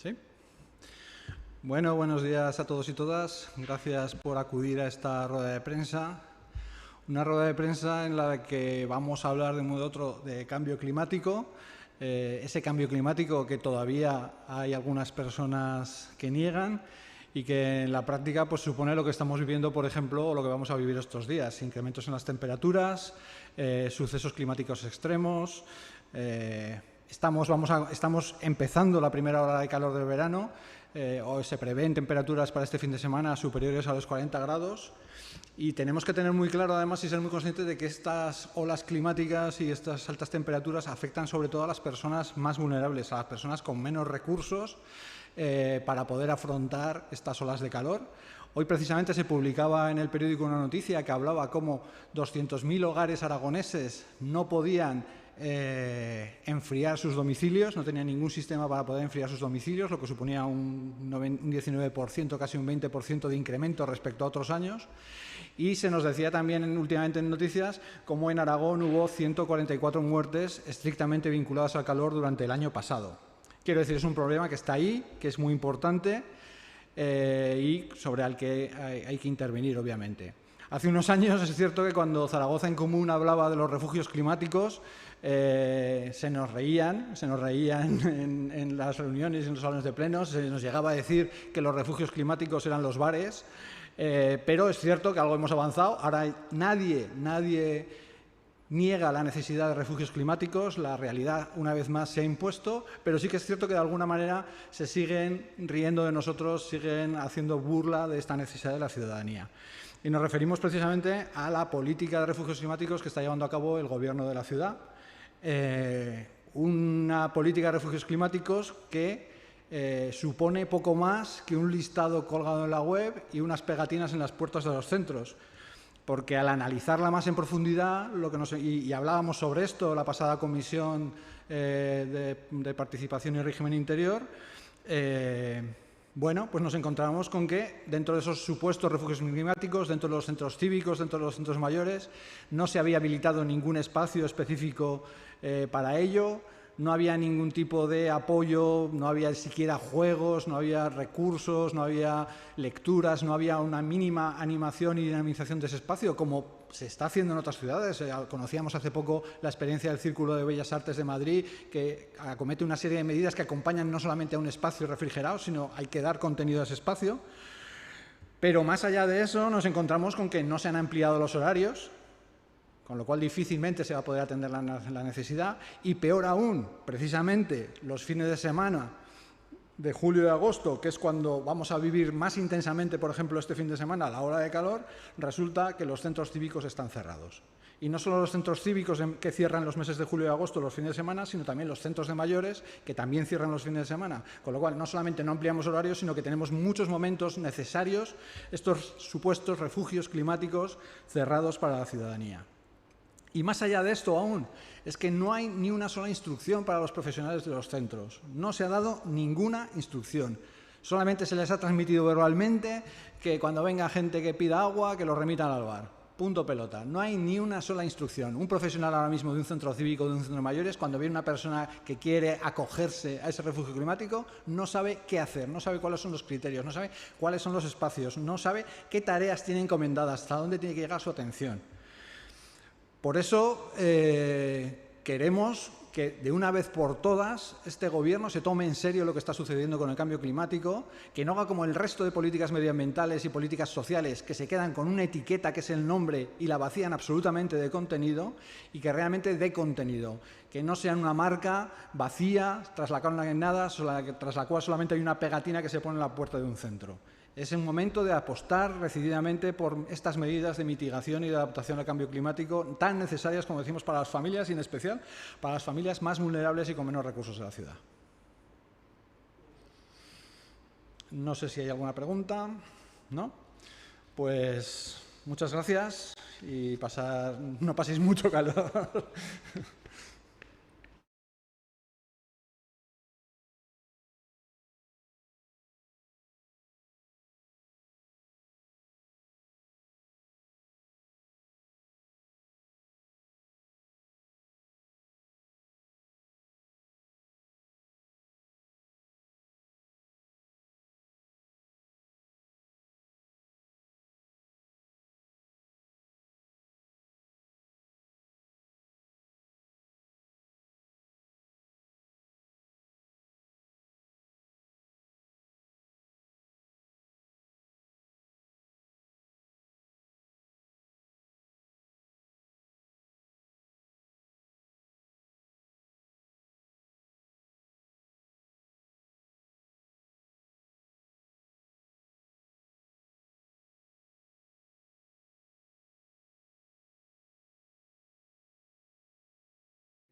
¿Sí? Bueno, buenos días a todos y todas. Gracias por acudir a esta rueda de prensa. Una rueda de prensa en la que vamos a hablar de un modo u otro de cambio climático. Ese cambio climático que todavía hay algunas personas que niegan y que en la práctica pues, supone lo que estamos viviendo, por ejemplo, o lo que vamos a vivir estos días. Incrementos en las temperaturas, sucesos climáticos extremos. Estamos empezando la primera ola de calor del verano. O se prevén temperaturas para este fin de semana superiores a los 40 grados y tenemos que tener muy claro además y ser muy conscientes de que estas olas climáticas y estas altas temperaturas afectan sobre todo a las personas más vulnerables, a las personas con menos recursos para poder afrontar estas olas de calor. Hoy precisamente se publicaba en el periódico una noticia que hablaba cómo 200.000 hogares aragoneses no podían enfriar sus domicilios, no tenían ningún sistema para poder enfriar sus domicilios, lo que suponía un 19%, casi un 20% de incremento respecto a otros años. Y se nos decía también últimamente en noticias cómo en Aragón hubo 144 muertes estrictamente vinculadas al calor durante el año pasado. Quiero decir, es un problema que está ahí, que es muy importante y sobre el que hay que intervenir, obviamente. Hace unos años es cierto que cuando Zaragoza en Común hablaba de los refugios climáticos, se nos reían en las reuniones, en los salones de plenos, se nos llegaba a decir que los refugios climáticos eran los bares, pero es cierto que algo hemos avanzado. Ahora nadie niega la necesidad de refugios climáticos, la realidad una vez más se ha impuesto, pero sí que es cierto que de alguna manera se siguen riendo de nosotros, siguen haciendo burla de esta necesidad de la ciudadanía. Y nos referimos precisamente a la política de refugios climáticos que está llevando a cabo el Gobierno de la ciudad. Una política de refugios climáticos que supone poco más que un listado colgado en la web y unas pegatinas en las puertas de los centros. Porque al analizarla más en profundidad, y hablábamos sobre esto la pasada comisión de participación y régimen interior, bueno, pues nos encontramos con que dentro de esos supuestos refugios climáticos, dentro de los centros cívicos, dentro de los centros mayores, no se había habilitado ningún espacio específico para ello, no había ningún tipo de apoyo, no había siquiera juegos, no había recursos, no había lecturas, no había una mínima animación y dinamización de ese espacio, como se está haciendo en otras ciudades. Conocíamos hace poco la experiencia del Círculo de Bellas Artes de Madrid, que acomete una serie de medidas que acompañan no solamente a un espacio refrigerado, sino hay que dar contenido a ese espacio. Pero más allá de eso, nos encontramos con que no se han ampliado los horarios, con lo cual difícilmente se va a poder atender la necesidad, y peor aún, precisamente los fines de semana de julio y agosto, que es cuando vamos a vivir más intensamente, por ejemplo, este fin de semana, la ola de calor, resulta que los centros cívicos están cerrados. Y no solo los centros cívicos que cierran los meses de julio y agosto, los fines de semana, sino también los centros de mayores, que también cierran los fines de semana. Con lo cual, no solamente no ampliamos horarios, sino que tenemos muchos momentos necesarios, estos supuestos refugios climáticos cerrados para la ciudadanía. Y más allá de esto aún, es que no hay ni una sola instrucción para los profesionales de los centros. No se ha dado ninguna instrucción. Solamente se les ha transmitido verbalmente que cuando venga gente que pida agua, que lo remitan al bar. Punto pelota. No hay ni una sola instrucción. Un profesional ahora mismo de un centro cívico, de un centro de mayores, cuando viene una persona que quiere acogerse a ese refugio climático, no sabe qué hacer, no sabe cuáles son los criterios, no sabe cuáles son los espacios, no sabe qué tareas tiene encomendadas, hasta dónde tiene que llegar su atención. Por eso queremos que de una vez por todas este Gobierno se tome en serio lo que está sucediendo con el cambio climático, que no haga como el resto de políticas medioambientales y políticas sociales, que se quedan con una etiqueta que es el nombre y la vacían absolutamente de contenido, y que realmente dé contenido, que no sean una marca vacía, tras la cual no hay nada, tras la cual solamente hay una pegatina que se pone en la puerta de un centro. Es el momento de apostar decididamente por estas medidas de mitigación y de adaptación al cambio climático tan necesarias, como decimos, para las familias y en especial para las familias más vulnerables y con menos recursos de la ciudad. No sé si hay alguna pregunta. ¿No? Pues muchas gracias y no paséis mucho calor.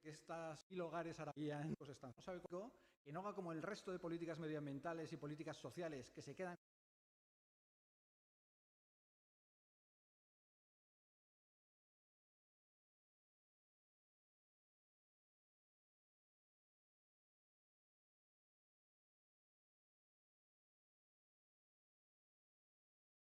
que estas 1000 hogares ahora pues están. No sabe que no haga como el resto de políticas medioambientales y políticas sociales que se quedan